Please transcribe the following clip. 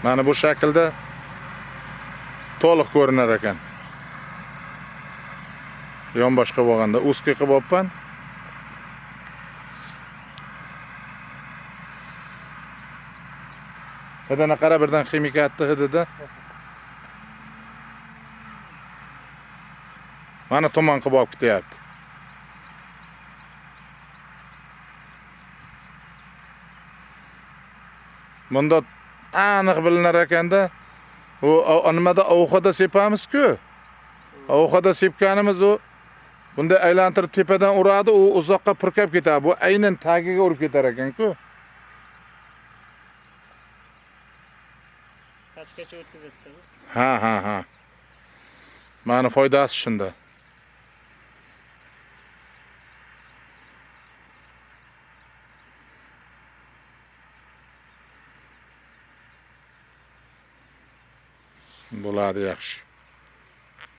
Mana bu shaklda to'liq ko'rinar ekan. Yonboshqa bo'lganda узкий qilib olibman. Hidini qara, birdan ximikatni hidida. Mana tuman qilib olib ketyapti. Bunda aniq bilinar ekanda, u nimada ovuxada sepamiz-ku. Ovuxada sepganimiz u bunda aylantirib tepadan uradi, u uzoqqa purkab ketadi. Bu aynan tagiga urib ketar ekan-ku. Pastgacha o'tkazadi. Ha. Mana foydasi shunda. Bo'ladi yaxshi.